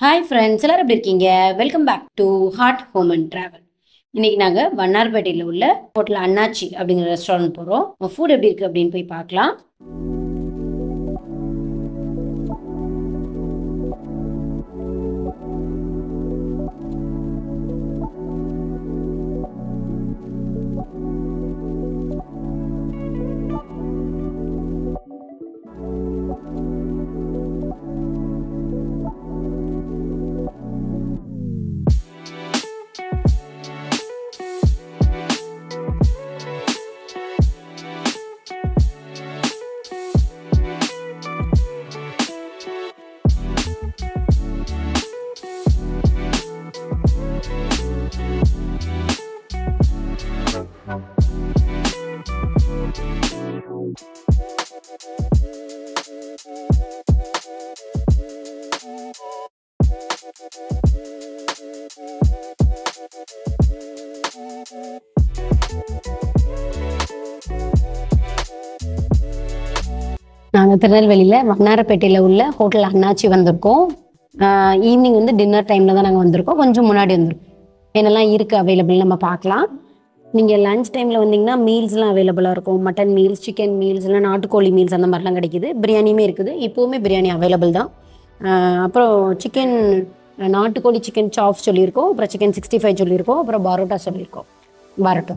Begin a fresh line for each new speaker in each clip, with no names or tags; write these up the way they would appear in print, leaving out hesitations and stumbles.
Hi friends, எல்லாரும் எப்படி இருக்கீங்க? Welcome back to heart home and travel. இன்னைக்கு நாங்கள் வண்ணார்பேட்டையில் உள்ள ஹோட்டல் அண்ணாச்சி அப்படிங்கிற ரெஸ்டாரண்ட் போகிறோம். ஃபுட் எப்படி இருக்குது அப்படின்னு போய் பார்க்கலாம். நாங்கள் திருநெல்வேலியில் வண்ணாரப்பேட்டையில் உள்ள ஹோட்டல் அண்ணாச்சி வந்திருக்கோம். ஈவினிங் டின்னர் டைமில் தான் நாங்கள் வந்திருக்கோம். கொஞ்சம் முன்னாடி வந்திருக்கோம். என்னெல்லாம் இருக்குது அவைலபிள் நம்ம பார்க்கலாம். நீங்கள் லஞ்ச் டைமில் வந்தீங்கன்னா மீல்ஸ்லாம் அவைலபிளாக இருக்கும். மட்டன் மீல்ஸ், சிக்கன் மீல்ஸ், இல்லை நாட்டுக்கோழி மீல்ஸ் அந்த மாதிரிலாம் கிடைக்கிது. பிரியாணியுமே இருக்குது. இப்போவுமே பிரியாணி அவைலபிள் தான். அப்புறம் சிக்கன் நாட்டுக்கோழி சிக்கன் சாப்ஸ் சொல்லியிருக்கோம். அப்புறம் சிக்கன் 65 சொல்லியிருக்கோம். அப்புறம் பரோட்டா சொல்லியிருக்கோம். பரோட்டா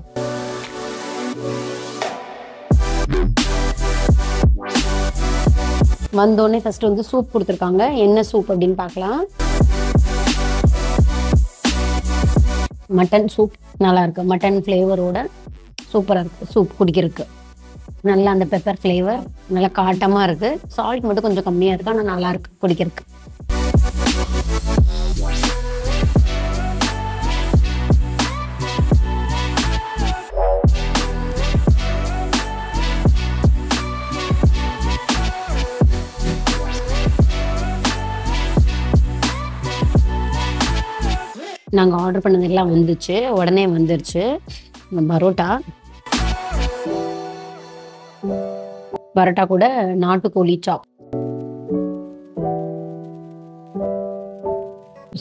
வந்தோடனே ஃபர்ஸ்ட் சூப் கொடுத்துருக்காங்க. என்ன சூப் அப்படின்னு பார்க்கலாம். மட்டன் சூப் நல்லா இருக்கு. மட்டன் ஃப்ளேவரோட சூப்பராக இருக்கு சூப் குடிக்கிறதுக்கு. நல்லா அந்த பெப்பர் ஃப்ளேவர் நல்லா காட்டமாக இருக்கு. சால்ட் மட்டும் கொஞ்சம் கம்மியாக இருக்கு, ஆனால் நல்லா இருக்கு குடிக்கிறதுக்கு. நாங்கள் ஆர்டர் பண்ணதெல்லாம் வந்துச்சு, உடனே வந்துருச்சு. பரோட்டா கூட நாட்டுக்கோழி சாப்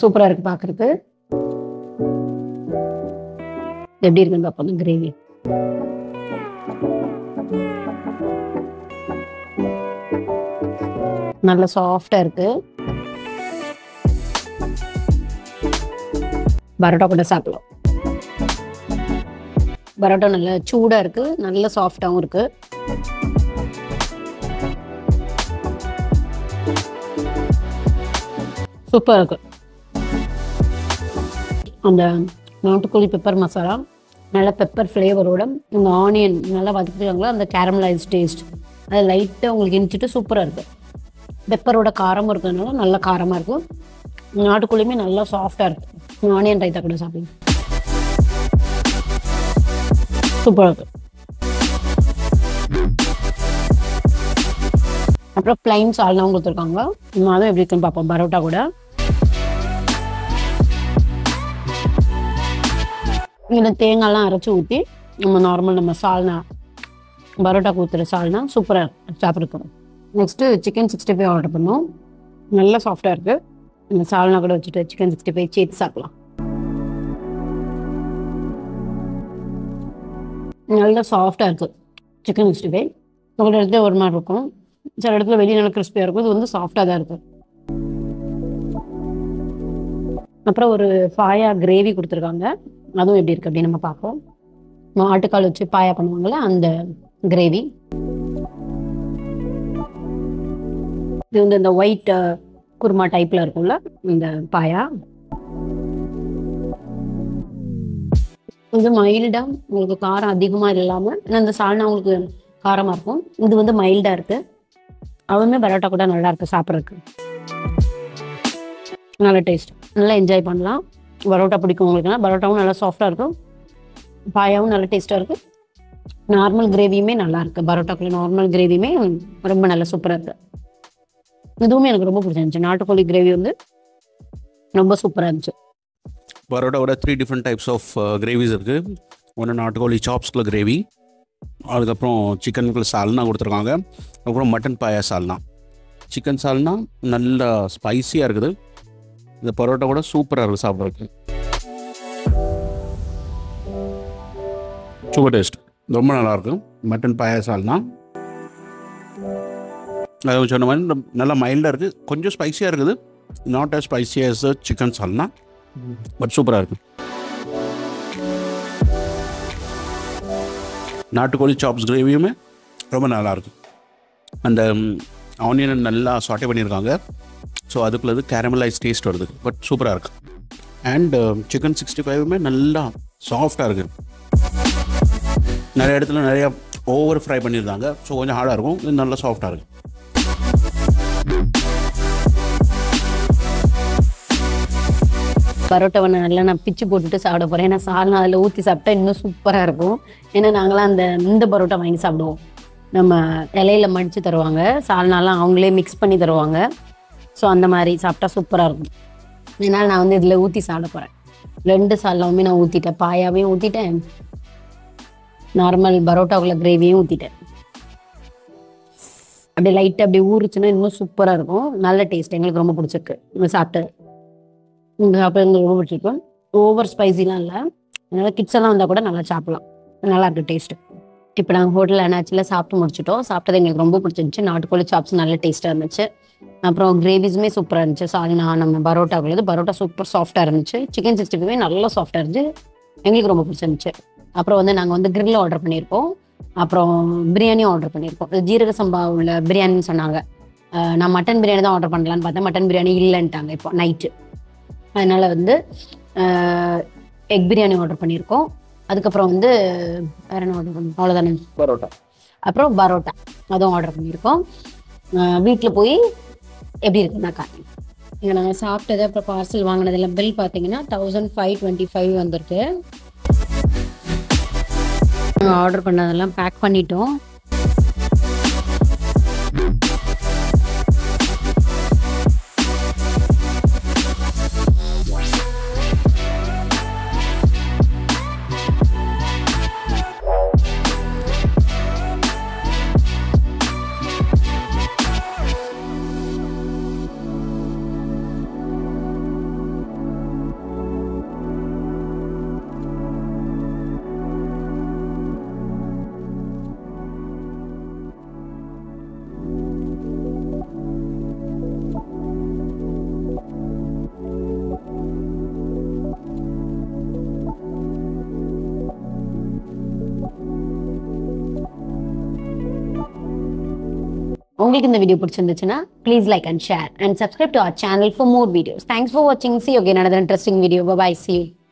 சூப்பராக இருக்கு பார்க்கறதுக்கு. எப்படி இருக்குன்னு பார்ப்போம். கிரேவி நல்லா சாஃப்டா இருக்கு. பரோட்டா கூட சாப்பிடலாம். பரோட்டா நல்லா சூடா இருக்கு, நல்ல சாஃப்டாவும் இருக்கு. சூப்பரா இருக்கு. அந்த நாட்டுக்கோழி பெப்பர் மசாலா நல்ல பெப்பர் ஃப்ளேவரோட இந்த ஆனியன் நல்லா வதக்கிட்டாங்களா, அந்த கேரமலைஸ் டேஸ்ட் அது லைட்டாக உங்களுக்கு இனிச்சிட்டு சூப்பராக இருக்கு. பெப்பரோட காரமும் இருக்கிறதுனால நல்லா காரமாக இருக்கும். நாட்டுக்கோழியுமே நல்லா சாஃப்டாக இருக்கு. ஆனியன் ரைத்தா கூட சாப்பிடுங்க. சூப்பராக இருக்கு. அப்புறம் பிளைன் சால்னாவும் கொடுத்துருக்காங்க. அதுவும் எப்படி இருக்குன்னு பார்ப்போம். பரோட்டா கூட இங்கே தேங்காய்லாம் அரைச்சி ஊற்றி நம்ம சால்னா பரோட்டா ஊற்றுற சால்னா சூப்பராக சாப்பிட்ருக்கோம். நெக்ஸ்ட்டு சிக்கன் 65 ஆர்டர் பண்ணோம். நல்லா சாஃப்டாக இருக்குது. இந்த சால்னா கூட வச்சுட்டு சிக்கன் 65 சேர்த்து சாப்பிடலாம். நல்லா சாஃப்டாக இருக்குது சிக்கன் 65. ஒரு இடத்துல ஒரு மாதிரி இருக்கும், சில இடத்துல வெளியே நல்லா கிறிஸ்பியாக இருக்கும். இது சாஃப்டாக தான் இருக்குது. அப்புறம் ஒரு பாயா கிரேவி கொடுத்துருக்காங்க. அதுவும் எப்படி இருக்குது அப்படின்னு நம்ம பார்ப்போம். ஆட்டுக்கால் வச்சு பாயா பண்ணுவாங்கள்ல, அந்த கிரேவி. இது இந்த ஒயிட் குருமா டைப்ல இருக்கும்ல இந்த பாயா. கொஞ்சம் மைல்டா, உங்களுக்கு காரம் அதிகமா இல்லாம, இந்த சால்னா உங்களுக்கு காரமா இருக்கும். இது மைல்டா இருக்கு. அதுவுமே பரோட்டா கூட நல்லா இருக்கு சாப்பிட்றதுக்கு. நல்ல டேஸ்ட், நல்லா என்ஜாய் பண்ணலாம். பரோட்டா பிடிக்கும் உங்களுக்குன்னா பரோட்டாவும் நல்லா சாஃப்டா இருக்கும். பாயாவும் நல்ல டேஸ்டா இருக்கு. நார்மல் கிரேவியுமே நல்லா இருக்கு. பரோட்டாக்குள்ள நார்மல் கிரேவியுமே ரொம்ப நல்லா சூப்பரா இருக்கு. இதுவுமே எனக்கு ரொம்ப பிடிச்சிருந்துச்சு. நாட்டுக்கோழி கிரேவி ரொம்ப சூப்பராக இருந்துச்சு.
பரோட்டாவோட 3 டிஃப்ரெண்ட் டைப்ஸ் ஆஃப் கிரேவிஸ் இருக்குது. ஒன்று நாட்டுக்கோழி சாப்ஸ்குள்ள கிரேவி, அதுக்கப்புறம் சிக்கனுக்குள்ள சால்னா கொடுத்துருக்காங்க, அப்புறம் மட்டன் பாயா சால்னா. சிக்கன் சால்னா நல்லா ஸ்பைஸியாக இருக்குது, இந்த பரோட்டா கூட சூப்பராக இருக்குது சாப்பிட்றதுக்கு. சூப்பர் டேஸ்ட், ரொம்ப நல்லாயிருக்கும். மட்டன் பாயா சால்னா அது சொன்ன மாதிரி நல்லா மைல்டாக இருக்குது, கொஞ்சம் ஸ்பைஸியாக இருக்குது. Not as spicy as chicken salna, but சூப்பராக இருக்குது. நாட்டுக்கோழி சாப்ஸ் கிரேவியுமே ரொம்ப நல்லாயிருக்கு. அந்த ஆனியனை நல்லா சாட்டே பண்ணியிருக்காங்க. ஸோ அதுக்குள்ளது கேரமலைஸ் டேஸ்ட் வருது, பட் சூப்பராக இருக்குது. அண்ட் சிக்கன் 65மே நல்லா சாஃப்டாக இருக்குது. நிறைய இடத்துல நிறையா ஓவர் ஃப்ரை பண்ணியிருந்தாங்க. ஸோ கொஞ்சம் ஹார்டாக இருக்கும், இது நல்லா சாஃப்டாக இருக்குது.
பரோட்டாவை நல்லா நான் பிச்சு போட்டுட்டு சாப்பிட போகிறேன். ஏன்னா சால்னா அதில் ஊற்றி சாப்பிட்டா இன்னும் சூப்பராக இருக்கும். ஏன்னா நாங்களாம் இந்த பரோட்டா வாங்கி சாப்பிடுவோம். நம்ம இலையில மடித்து தருவாங்க, சால்னாலாம் அவங்களே மிக்ஸ் பண்ணி தருவாங்க. ஸோ அந்த மாதிரி சாப்பிட்டா சூப்பராக இருக்கும். அதனால் நான் வந்து இதில் ஊற்றி சாப்பிட போகிறேன். 2 சால்னாவுமே நான் ஊற்றிட்டேன், பாயாவையும் ஊற்றிட்டேன், நார்மல் பரோட்டாவுக்குள்ள கிரேவியும் ஊற்றிட்டேன். அப்படியே லைட்டாக அப்படியே ஊறிச்சுன்னா இன்னும் சூப்பராக இருக்கும். நல்ல டேஸ்ட், எங்களுக்கு ரொம்ப பிடிச்சிருக்கு. சாப்பிட்டு எங்களுக்கு ரொம்ப பிடிச்சிருக்கும். ஓவர் ஸ்பைசிலாம் இல்லை, அதனால கிட்ஸ் எல்லாம் வந்தால் கூட நல்லா சாப்பிடலாம். நல்லா இருக்கு டேஸ்ட்டு. இப்போ நாங்கள் ஹோட்டல் என்னாச்சில் சாப்பிட்டு முடிச்சிட்டோம். சாப்பிட்டது எங்களுக்கு ரொம்ப பிடிச்சிருந்துச்சு. நாட்டுக்கோழி சாப்ஸ் நல்ல டேஸ்ட்டாக இருந்துச்சு. அப்புறம் கிரேவிஸுமே சூப்பராக இருந்துச்சு. சால்னா நம்ம பரோட்டாக்குள்ளது பரோட்டா சூப்பர் சாஃப்டாக இருந்துச்சு. சிக்கன் 65 நல்லா சாஃப்டாக இருந்துச்சு, எங்களுக்கு ரொம்ப பிடிச்சிருந்துச்சு. அப்புறம் வந்து நாங்கள் வந்து கிரில் ஆர்டர் பண்ணியிருக்கோம். அப்புறம் பிரியாணியும் ஆர்டர் பண்ணியிருக்கோம். ஜீரக சம்பா உள்ள பிரியாணின்னு சொன்னாங்க. நான் மட்டன் பிரியாணி தான் ஆர்டர் பண்ணலான்னு பார்த்தேன், மட்டன் பிரியாணி இல்லைன்ட்டாங்க இப்போ நைட்டு. அதனால் வந்து எக் பிரியாணி ஆர்டர் பண்ணியிருக்கோம். அதுக்கப்புறம் வந்து வேறு என்ன ஆர்டர் பண்ணோம், அவ்வளோதானே,
பரோட்டா.
அப்புறம் பரோட்டா அதுவும் ஆர்டர் பண்ணியிருக்கோம். வீட்டில் போய் எப்படி இருக்குன்னா காட்டுங்க. இங்கே நாங்கள் சாப்பிட்டது அப்புறம் பார்சல் வாங்கினதெல்லாம் பில் பார்த்தீங்கன்னா 1525 வந்திருக்கு. நாங்கள் ஆர்டர் பண்ணதெல்லாம் பேக் பண்ணிட்டோம். உங்களுக்கு இந்த வீடியோ பிடிச்சிருந்துச்சுன்னா please like and share and subscribe to our channel for more videos. Thanks for watching. See you again another interesting video. Bye bye. See you.